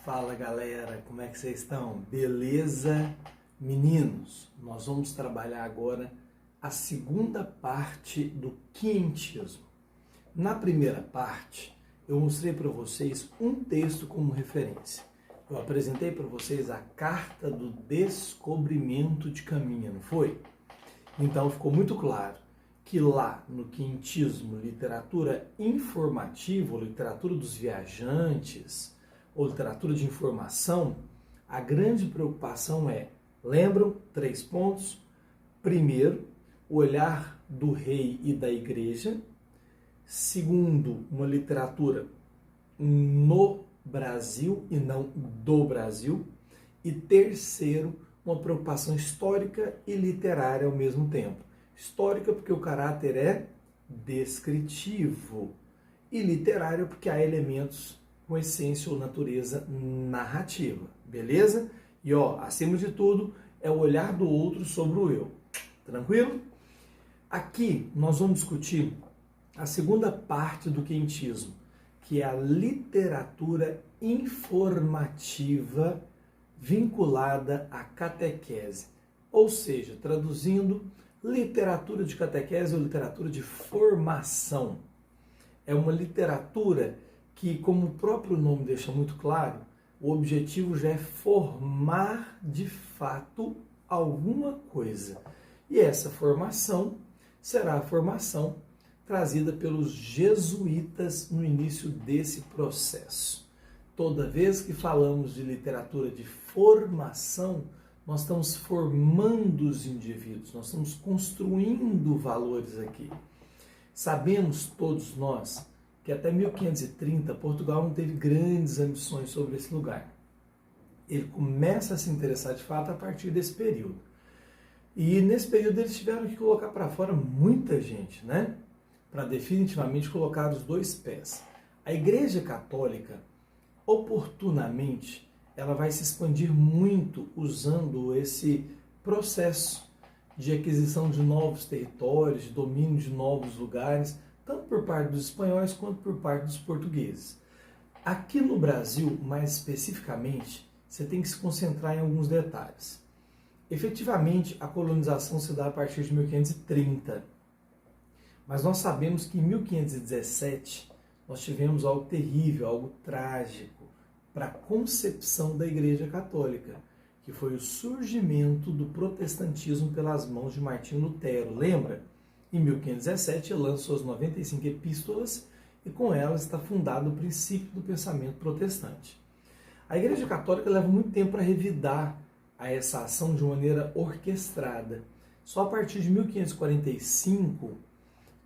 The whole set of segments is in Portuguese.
Fala galera, como é que vocês estão? Beleza? Meninos, nós vamos trabalhar agora a segunda parte do quientismo. Na primeira parte, eu mostrei para vocês um texto como referência. Eu apresentei para vocês a Carta do Descobrimento de Caminha, não foi? Então ficou muito claro que lá no quientismo, literatura informativa, ou literatura dos viajantes, ou literatura de informação, a grande preocupação é, lembram, 3 pontos. Primeiro, o olhar do rei e da igreja. Segundo, uma literatura no Brasil e não do Brasil. E terceiro, uma preocupação histórica e literária ao mesmo tempo. Histórica porque o caráter é descritivo e literária porque há elementos com essência ou natureza narrativa, beleza? E acima de tudo, é o olhar do outro sobre o eu, tranquilo? Aqui nós vamos discutir a segunda parte do quientismo, que é a literatura informativa vinculada à catequese, ou seja, traduzindo, literatura de catequese ou literatura de formação. É uma literatura que, como o próprio nome deixa muito claro, o objetivo já é formar de fato alguma coisa. E essa formação será a formação trazida pelos jesuítas no início desse processo. Toda vez que falamos de literatura de formação, nós estamos formando os indivíduos, nós estamos construindo valores aqui. Sabemos todos nós que até 1530 Portugal não teve grandes ambições sobre esse lugar. Ele começa a se interessar de fato a partir desse período. E nesse período eles tiveram que colocar para fora muita gente, né? Para definitivamente colocar os 2 pés. A Igreja Católica, oportunamente, ela vai se expandir muito usando esse processo de aquisição de novos territórios, de domínio de novos lugares, tanto por parte dos espanhóis quanto por parte dos portugueses. Aqui no Brasil, mais especificamente, você tem que se concentrar em alguns detalhes. Efetivamente, a colonização se dá a partir de 1530. Mas nós sabemos que em 1517 nós tivemos algo terrível, algo trágico para a concepção da Igreja Católica, que foi o surgimento do protestantismo pelas mãos de Martinho Lutero. Lembra? Em 1517, ele lança suas 95 epístolas e com elas está fundado o princípio do pensamento protestante. A Igreja Católica leva muito tempo para revidar a essa ação de maneira orquestrada. Só a partir de 1545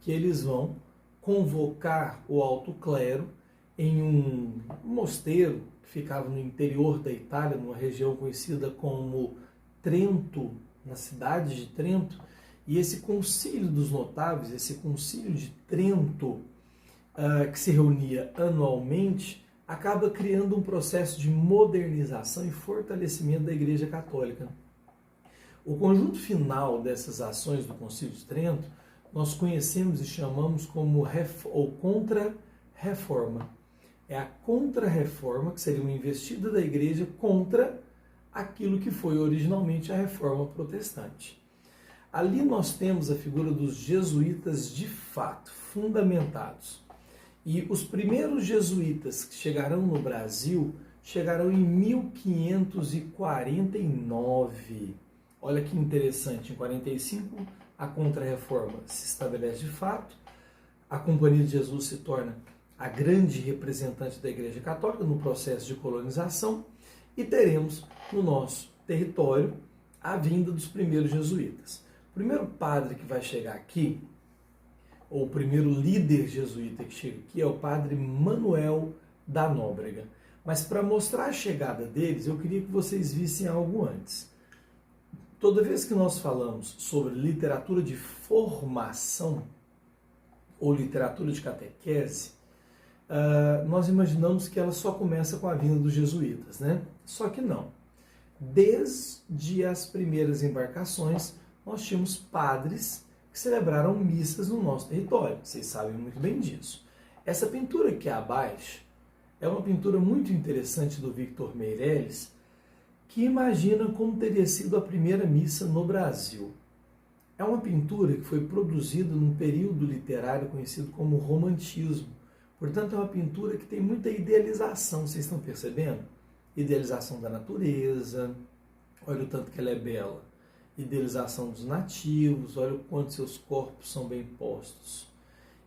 que eles vão convocar o alto clero em um mosteiro que ficava no interior da Itália, numa região conhecida como Trento, na cidade de Trento. E esse concílio dos notáveis, esse concílio de Trento, que se reunia anualmente, acaba criando um processo de modernização e fortalecimento da Igreja Católica. O conjunto final dessas ações do concílio de Trento, nós conhecemos e chamamos como contra-reforma. É a contra-reforma, que seria uma investida da Igreja contra aquilo que foi originalmente a reforma protestante. Ali nós temos a figura dos jesuítas de fato, fundamentados. E os primeiros jesuítas que chegarão no Brasil, chegarão em 1549. Olha que interessante, em 45 a Contra-Reforma se estabelece de fato, a Companhia de Jesus se torna a grande representante da Igreja Católica no processo de colonização e teremos no nosso território a vinda dos primeiros jesuítas. O primeiro padre que vai chegar aqui, ou o primeiro líder jesuíta que chega aqui, é o padre Manuel da Nóbrega. Mas para mostrar a chegada deles, eu queria que vocês vissem algo antes. Toda vez que nós falamos sobre literatura de formação, ou literatura de catequese, nós imaginamos que ela só começa com a vinda dos jesuítas, né? Só que não. Desde as primeiras embarcações, nós tínhamos padres que celebraram missas no nosso território. Vocês sabem muito bem disso. Essa pintura aqui abaixo É uma pintura muito interessante do Victor Meirelles, que imagina como teria sido a primeira missa no Brasil. É uma pintura que foi produzida num período literário conhecido como romantismo. Portanto, é uma pintura que tem muita idealização, vocês estão percebendo? Idealização da natureza, olha o tanto que ela é bela. Idealização dos nativos, olha o quanto seus corpos são bem postos.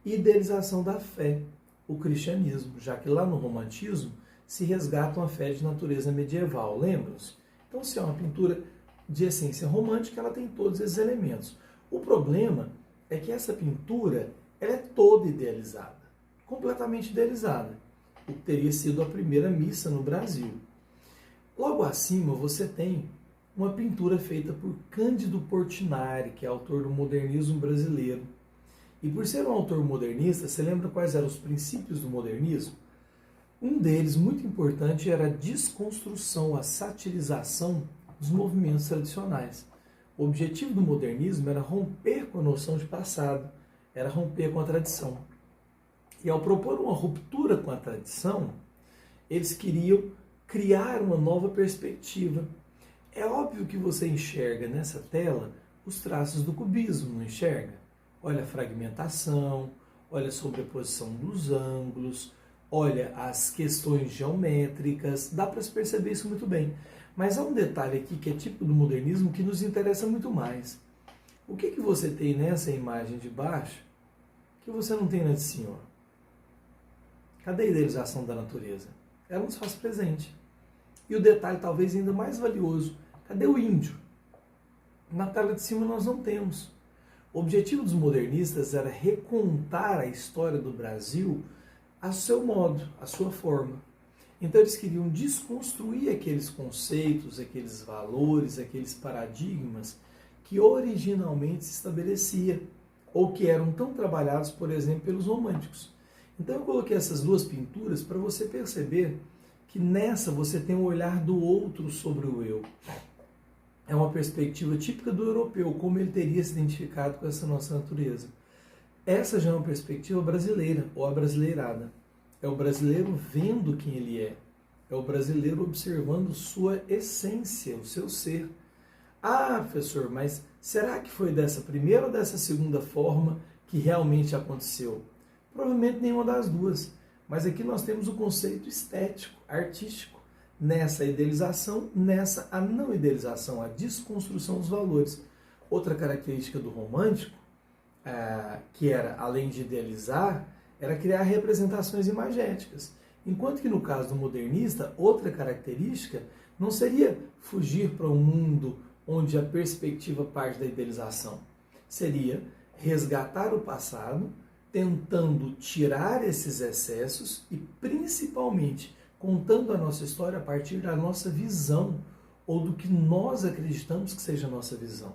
Idealização da fé, o cristianismo, já que lá no romantismo se resgata uma fé de natureza medieval, lembram-se? Então, se é uma pintura de essência romântica, ela tem todos esses elementos. O problema é que essa pintura ela é toda idealizada, completamente idealizada, o que teria sido a primeira missa no Brasil. Logo acima você tem uma pintura feita por Cândido Portinari, que é autor do modernismo brasileiro. E por ser um autor modernista, você lembra quais eram os princípios do modernismo? Um deles, muito importante, era a desconstrução, a satirização dos movimentos tradicionais. O objetivo do modernismo era romper com a noção de passado, era romper com a tradição. E ao propor uma ruptura com a tradição, eles queriam criar uma nova perspectiva. É óbvio que você enxerga nessa tela os traços do cubismo, não enxerga? Olha a fragmentação, olha a sobreposição dos ângulos, olha as questões geométricas, dá para se perceber isso muito bem. Mas há um detalhe aqui que é típico do modernismo que nos interessa muito mais. O que você tem nessa imagem de baixo que você não tem na de cima? Cadê a idealização da natureza? Ela nos faz presente. E o detalhe talvez ainda mais valioso, cadê o índio? Na tela de cima nós não temos. O objetivo dos modernistas era recontar a história do Brasil a seu modo, a sua forma. Então eles queriam desconstruir aqueles conceitos, aqueles valores, aqueles paradigmas que originalmente se estabelecia ou que eram tão trabalhados, por exemplo, pelos românticos. Então eu coloquei essas duas pinturas para você perceber que nessa você tem um olhar do outro sobre o eu. É uma perspectiva típica do europeu, como ele teria se identificado com essa nossa natureza. Essa já é uma perspectiva brasileira, ou abrasileirada. É o brasileiro vendo quem ele é. É o brasileiro observando sua essência, o seu ser. Ah, professor, mas será que foi dessa primeira ou dessa segunda forma que realmente aconteceu? Provavelmente nenhuma das duas. Mas aqui nós temos o conceito estético, artístico. Nessa idealização, nessa a não idealização, a desconstrução dos valores. Outra característica do romântico, que era, além de idealizar, era criar representações imagéticas. Enquanto que no caso do modernista, outra característica não seria fugir para um mundo onde a perspectiva parte da idealização. Seria resgatar o passado, tentando tirar esses excessos e, principalmente, contando a nossa história a partir da nossa visão ou do que nós acreditamos que seja a nossa visão.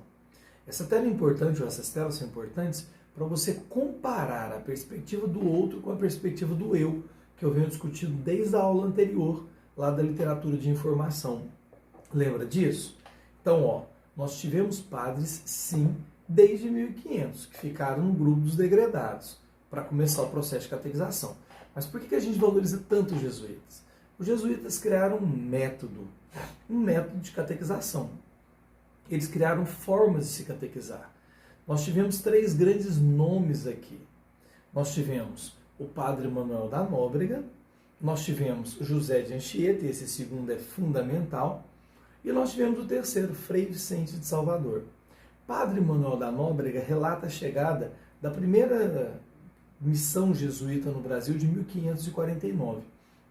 Essa tela é importante, ou essas telas são importantes para você comparar a perspectiva do outro com a perspectiva do eu, que eu venho discutindo desde a aula anterior, lá da literatura de informação. Lembra disso? Então, nós tivemos padres, sim, desde 1500, que ficaram no grupo dos degredados, para começar o processo de catequização. Mas por que a gente valoriza tanto os jesuítas? Os jesuítas criaram um método de catequização. Eles criaram formas de se catequizar. Nós tivemos 3 grandes nomes aqui. Nós tivemos o padre Manuel da Nóbrega, nós tivemos José de Anchieta, e esse segundo é fundamental, e nós tivemos o terceiro, Frei Vicente de Salvador. Padre Manuel da Nóbrega relata a chegada da primeira missão jesuíta no Brasil de 1549.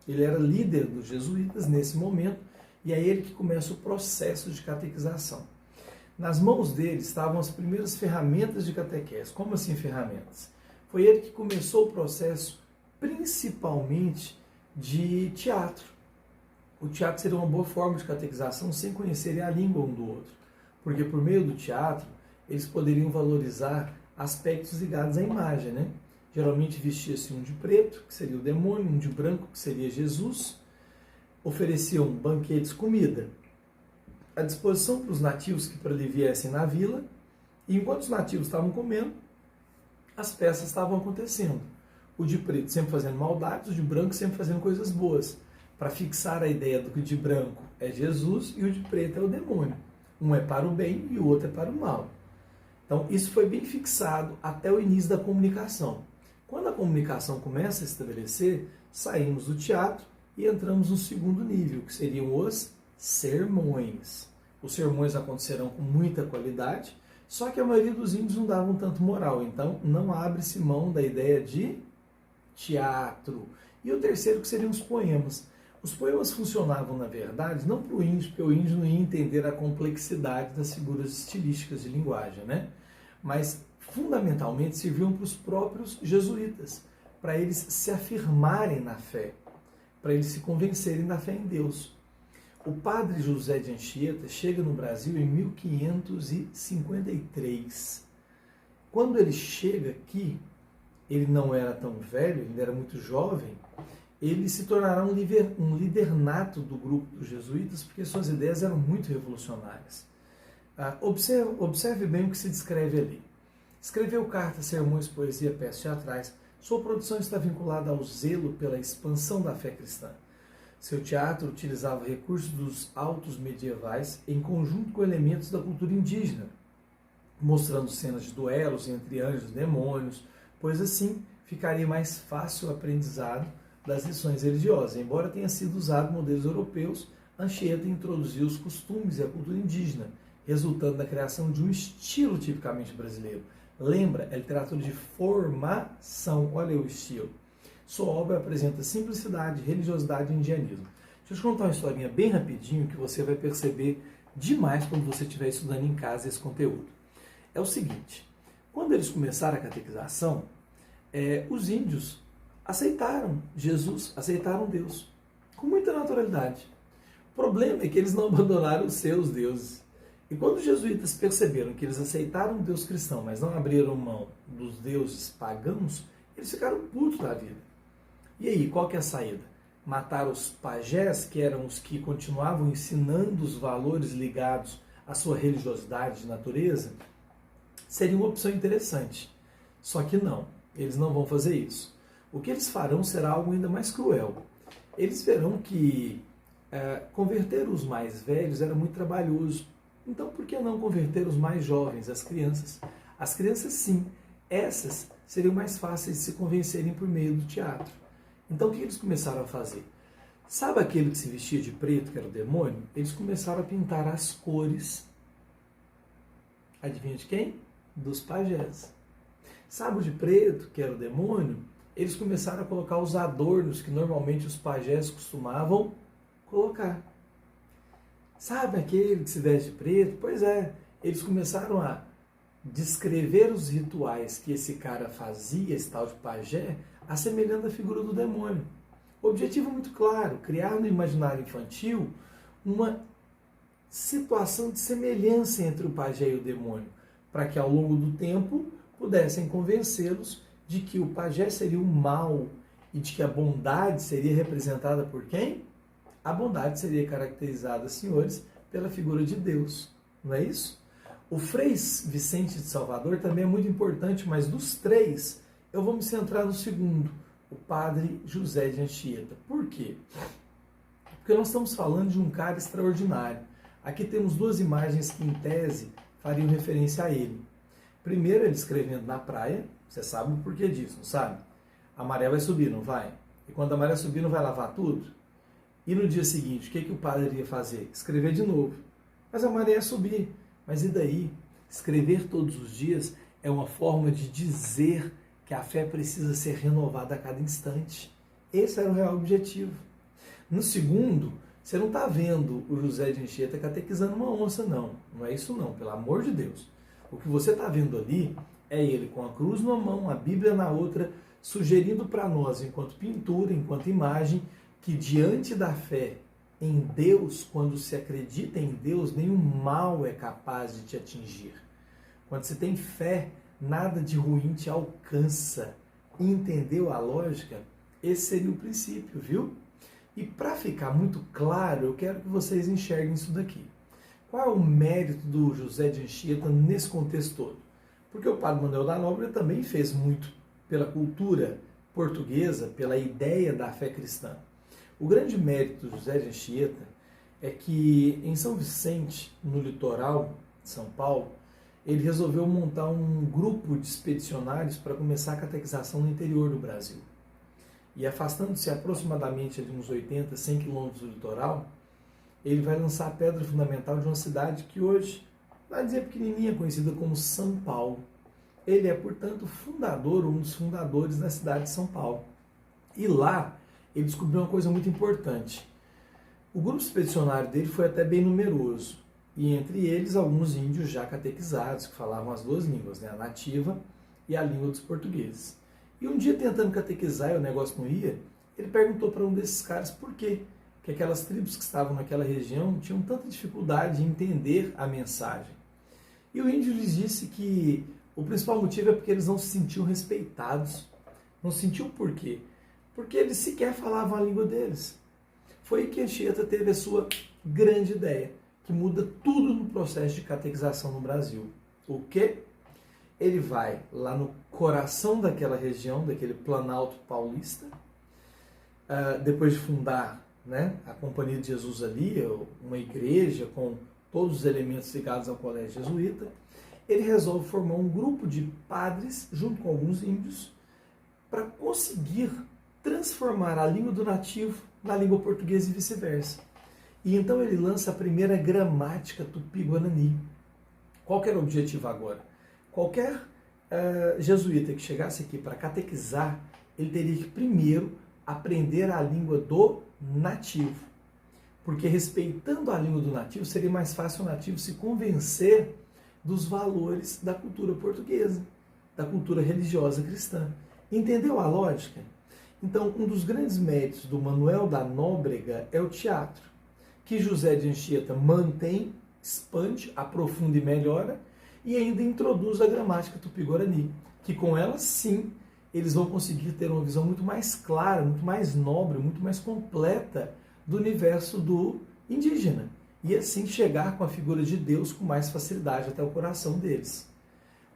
Ele era líder dos jesuítas nesse momento, e é ele que começa o processo de catequização. Nas mãos dele estavam as primeiras ferramentas de catequese. Como assim ferramentas? Foi ele que começou o processo, principalmente de teatro. O teatro seria uma boa forma de catequização sem conhecerem a língua um do outro. Porque por meio do teatro, eles poderiam valorizar aspectos ligados à imagem, né? Geralmente vestia-se um de preto, que seria o demônio, um de branco, que seria Jesus. Ofereciam banquetes, comida, à disposição para os nativos que para ali viessem na vila, e enquanto os nativos estavam comendo, as peças estavam acontecendo. O de preto sempre fazendo maldades, o de branco sempre fazendo coisas boas, para fixar a ideia do que o de branco é Jesus e o de preto é o demônio. Um é para o bem e o outro é para o mal. Então, isso foi bem fixado até o início da comunicação. Quando a comunicação começa a se estabelecer, saímos do teatro e entramos no segundo nível, que seriam os sermões. Os sermões acontecerão com muita qualidade, só que a maioria dos índios não davam tanto moral, então não abre-se mão da ideia de teatro. E o terceiro que seriam os poemas. Os poemas funcionavam, na verdade, não para o índio, porque o índio não ia entender a complexidade das figuras estilísticas de linguagem, né? Mas, fundamentalmente, serviam para os próprios jesuítas, para eles se afirmarem na fé, para eles se convencerem da fé em Deus. O padre José de Anchieta chega no Brasil em 1553. Quando ele chega aqui, ele não era tão velho, ele era muito jovem, ele se tornará um líder nato do grupo dos jesuítas, porque suas ideias eram muito revolucionárias. Observe bem o que se descreve ali. Escreveu cartas, sermões, poesia, peças teatrais. Sua produção está vinculada ao zelo pela expansão da fé cristã. Seu teatro utilizava recursos dos autos medievais em conjunto com elementos da cultura indígena, mostrando cenas de duelos entre anjos e demônios, pois assim ficaria mais fácil o aprendizado das lições religiosas. Embora tenha sido usado modelos europeus, Anchieta introduziu os costumes e a cultura indígena, resultando na criação de um estilo tipicamente brasileiro. Lembra, é literatura de formação, olha o estilo. Sua obra apresenta simplicidade, religiosidade e indianismo. Deixa eu te contar uma historinha bem rapidinho que você vai perceber demais quando você estiver estudando em casa esse conteúdo. É o seguinte, quando eles começaram a catequização, os índios aceitaram Jesus, aceitaram Deus, com muita naturalidade. O problema é que eles não abandonaram os seus deuses. E quando os jesuítas perceberam que eles aceitaram o Deus cristão, mas não abriram mão dos deuses pagãos, eles ficaram putos da vida. E aí, qual que é a saída? Matar os pajés, que eram os que continuavam ensinando os valores ligados à sua religiosidade de natureza, seria uma opção interessante. Só que não, eles não vão fazer isso. O que eles farão será algo ainda mais cruel. Eles verão que converter os mais velhos era muito trabalhoso. Então, por que não converter os mais jovens, as crianças? As crianças, sim, essas seriam mais fáceis de se convencerem por meio do teatro. Então, o que eles começaram a fazer? Sabe aquele que se vestia de preto, que era o demônio? Eles começaram a pintar as cores. Adivinha de quem? Dos pajés. Sabe o de preto, que era o demônio? Eles começaram a colocar os adornos que normalmente os pajés costumavam colocar. Sabe aquele que se veste de preto? Pois é, eles começaram a descrever os rituais que esse cara fazia, esse tal de pajé, assemelhando a figura do demônio. O objetivo é muito claro, criar no imaginário infantil uma situação de semelhança entre o pajé e o demônio, para que ao longo do tempo pudessem convencê-los de que o pajé seria o mal e de que a bondade seria representada por quem? A bondade seria caracterizada, senhores, pela figura de Deus, não é isso? O Frei Vicente de Salvador também é muito importante, mas dos três, eu vou me centrar no segundo, o padre José de Anchieta. Por quê? Porque nós estamos falando de um cara extraordinário. Aqui temos duas imagens que, em tese, fariam referência a ele. Primeiro, ele escrevendo na praia, você sabe o porquê disso, não sabe? A maré vai subir, não vai? E quando a maré subir, não vai lavar tudo? E no dia seguinte, o que o padre iria fazer? Escrever de novo. Mas a maré ia subir. Mas e daí? Escrever todos os dias é uma forma de dizer que a fé precisa ser renovada a cada instante. Esse era o real objetivo. No segundo, você não está vendo o José de Anchieta catequizando uma onça, não. Não é isso não, pelo amor de Deus. O que você está vendo ali é ele com a cruz numa mão, a Bíblia na outra, sugerindo para nós, enquanto pintura, enquanto imagem, que diante da fé em Deus, quando se acredita em Deus, nenhum mal é capaz de te atingir. Quando você tem fé, nada de ruim te alcança. Entendeu a lógica? Esse seria o princípio, viu? E para ficar muito claro, eu quero que vocês enxerguem isso daqui. Qual é o mérito do José de Anchieta nesse contexto todo? Porque o padre Manuel da Nóbrega também fez muito pela cultura portuguesa pela ideia da fé cristã. O grande mérito de José de Anchieta é que em São Vicente, no litoral de São Paulo, ele resolveu montar um grupo de expedicionários para começar a catequização no interior do Brasil. E afastando-se aproximadamente de uns 80, 100 quilômetros do litoral, ele vai lançar a pedra fundamental de uma cidade que hoje, vai dizer pequenininha, conhecida como São Paulo. Ele é, portanto, fundador, um dos fundadores da cidade de São Paulo. E lá, ele descobriu uma coisa muito importante. O grupo expedicionário dele foi até bem numeroso, e entre eles alguns índios já catequizados, que falavam as duas línguas, né? A nativa e a língua dos portugueses. E um dia, tentando catequizar e o negócio não ia, ele perguntou para um desses caras por quê que aquelas tribos que estavam naquela região tinham tanta dificuldade em entender a mensagem. E o índio lhes disse que o principal motivo é porque eles não se sentiam respeitados. Não sentiam por quê? Porque eles sequer falavam a língua deles. Foi aí que Anchieta teve a sua grande ideia, que muda tudo no processo de catequização no Brasil. O quê? Ele vai lá no coração daquela região, daquele Planalto Paulista, depois de fundar, né, a Companhia de Jesus ali, uma igreja com todos os elementos ligados ao colégio jesuíta, ele resolve formar um grupo de padres, junto com alguns índios, para conseguir transformar a língua do nativo na língua portuguesa e vice-versa. E então ele lança a primeira gramática tupi-guarani. Qual que era o objetivo agora? Qualquer jesuíta que chegasse aqui para catequizar, ele teria que primeiro aprender a língua do nativo. Porque respeitando a língua do nativo, seria mais fácil o nativo se convencer dos valores da cultura portuguesa, da cultura religiosa cristã. Entendeu a lógica? Então, um dos grandes méritos do Manuel da Nóbrega é o teatro, que José de Anchieta mantém, expande, aprofunda e melhora, e ainda introduz a gramática tupi-guarani, que com ela, sim, eles vão conseguir ter uma visão muito mais clara, muito mais nobre, muito mais completa do universo do indígena. E assim chegar com a figura de Deus com mais facilidade até o coração deles.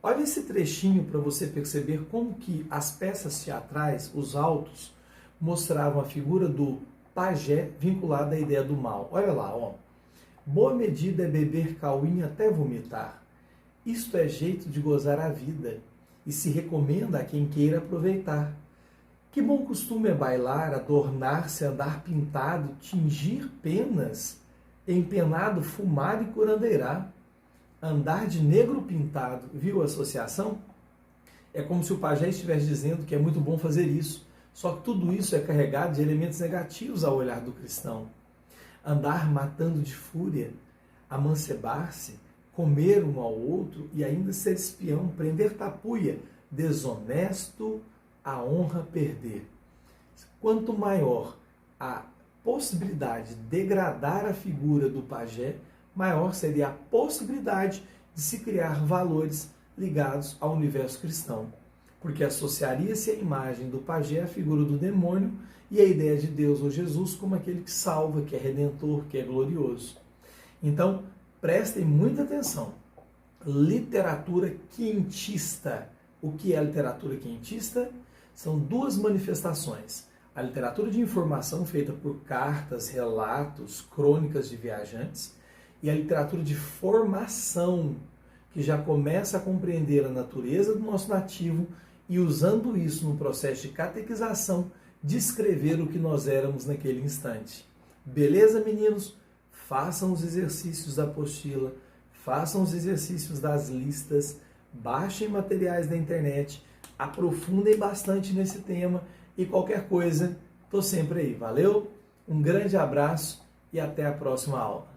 Olha esse trechinho para você perceber como que as peças teatrais, os autos, mostravam a figura do pajé vinculada à ideia do mal. Olha lá, ó. Boa medida é beber cauim até vomitar. Isto é jeito de gozar a vida e se recomenda a quem queira aproveitar. Que bom costume é bailar, adornar-se, andar pintado, tingir penas, empenado, fumar e curandeirar. Andar de negro pintado, viu a associação? É como se o pajé estivesse dizendo que é muito bom fazer isso, só que tudo isso é carregado de elementos negativos ao olhar do cristão. Andar matando de fúria, amancebar-se, comer um ao outro e ainda ser espião, prender tapuia, desonesto, a honra perder. Quanto maior a possibilidade de degradar a figura do pajé, maior seria a possibilidade de se criar valores ligados ao universo cristão, porque associaria-se a imagem do pajé à figura do demônio e a ideia de Deus ou Jesus como aquele que salva, que é redentor, que é glorioso. Então, prestem muita atenção. Literatura quentista. O que é a literatura quentista? São duas manifestações. A literatura de informação feita por cartas, relatos, crônicas de viajantes, e a literatura de formação, que já começa a compreender a natureza do nosso nativo e, usando isso no processo de catequização, descrever o que nós éramos naquele instante. Beleza, meninos? Façam os exercícios da apostila, façam os exercícios das listas, baixem materiais da internet, aprofundem bastante nesse tema e qualquer coisa, estou sempre aí. Valeu? Um grande abraço e até a próxima aula.